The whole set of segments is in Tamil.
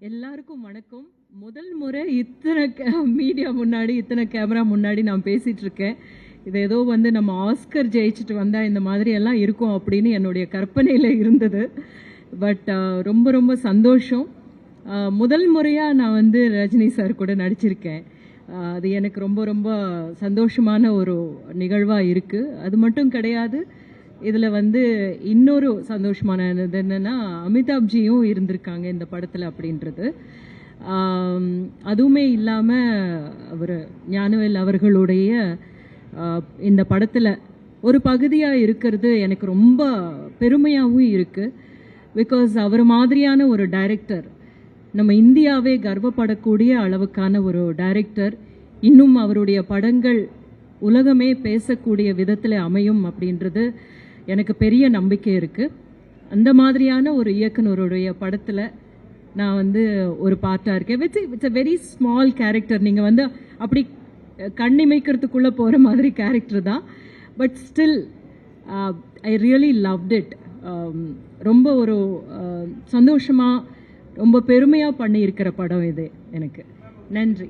எல்லாருக்கும் வணக்கம். முதல் முறை இத்தனை மீடியா முன்னாடி இத்தனை கேமரா முன்னாடி நான் பேசிட்டு இருக்கேன். இது ஏதோ வந்து நம்ம ஆஸ்கர் ஜெயிச்சுட்டு வந்தா இந்த மாதிரி எல்லாம் இருக்கும் அப்படின்னு என்னுடைய கற்பனையில் இருந்தது. பட் ரொம்ப ரொம்ப சந்தோஷம். முதல் முறையாக நான் வந்து ரஜினி சார் கூட நடிச்சிருக்கேன். அது எனக்கு ரொம்ப ரொம்ப சந்தோஷமான ஒரு நிகழ்வாக இருக்குது. அது மட்டும் கிடையாது, இதில் வந்து இன்னொரு சந்தோஷமானது என்னென்னா அமிதாப்ஜியும் இருந்திருக்காங்க இந்த படத்தில் அப்படின்றது. அதுவுமே இல்லாமல் அவர் ஞானவேல் அவர்களுடைய இந்த படத்தில் ஒரு பகுதியாக இருக்கிறது எனக்கு ரொம்ப பெருமையாகவும் இருக்குது. பிகாஸ் அவர் மாதிரியான ஒரு டைரக்டர், நம்ம இந்தியாவே கர்வப்படக்கூடிய அளவுக்கான ஒரு டைரக்டர், இன்னும் அவருடைய படங்கள் உலகமே பேசக்கூடிய விதத்தில் அமையும் அப்படின்றது எனக்கு பெரிய நம்பிக்கை இருக்குது. அந்த மாதிரியான ஒரு இயக்குனருடைய படத்தில் நான் வந்து ஒரு பார்ட்டாக இருக்கேன். It's a very small character. நீங்கள் வந்து அப்படி கண்ணிமைக்கிறதுக்குள்ளே போகிற மாதிரி கேரக்டர் தான். But still I really loved it. ரொம்ப ஒரு சந்தோஷமாக ரொம்ப பெருமையாக பண்ணியிருக்கிற படம் இது எனக்கு. நன்றி.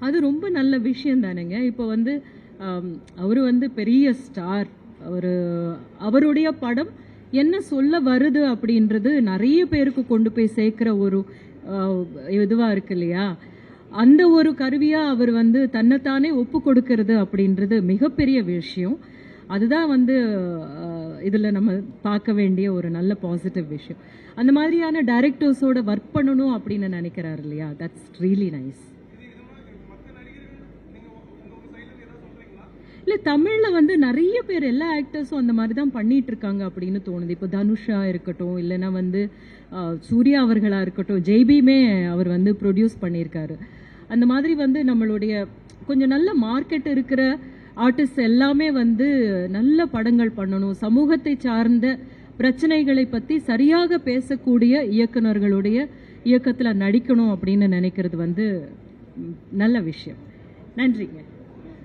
அது ரொம்ப நல்ல விஷயம் தானேங்க. இப்போ வந்து அவர் வந்து பெரிய ஸ்டார். அவருடைய படம் என்ன சொல்ல வருது அப்படின்றது நிறைய பேருக்கு கொண்டு போய் சேர்க்குற ஒரு இதுவாக இருக்கு இல்லையா. அந்த ஒரு கருவியாக அவர் வந்து தன்னைத்தானே ஒப்பு கொடுக்கறது அப்படின்றது மிகப்பெரிய விஷயம். அதுதான் வந்து இதில் நம்ம பார்க்க வேண்டிய ஒரு நல்ல பாசிட்டிவ் விஷயம். அந்த மாதிரியான டைரக்டர்ஸோட ஒர்க் பண்ணணும் அப்படின்னு நினைக்கிறாரு இல்லையா. That's really nice. இல்லை, தமிழில் வந்து நிறைய பேர் எல்லா ஆக்டர்ஸும் அந்த மாதிரி தான் பண்ணிட்டு இருக்காங்க அப்படின்னு தோணுது. இப்போ தனுஷா இருக்கட்டும், இல்லைன்னா வந்து சூர்யா அவர்களாக இருக்கட்டும், ஜெய்பியுமே அவர் வந்து ப்ரொடியூஸ் பண்ணியிருக்காரு. அந்த மாதிரி வந்து நம்மளுடைய கொஞ்சம் நல்ல மார்க்கெட் இருக்கிற ஆர்டிஸ்ட் எல்லாமே வந்து நல்ல படங்கள் பண்ணணும், சமூகத்தை சார்ந்த பிரச்சனைகளை பற்றி சரியாக பேசக்கூடிய இயக்குனர்களுடைய இயக்கத்தில் நடிக்கணும் அப்படின்னு நினைக்கிறது வந்து நல்ல விஷயம். நன்றிங்க.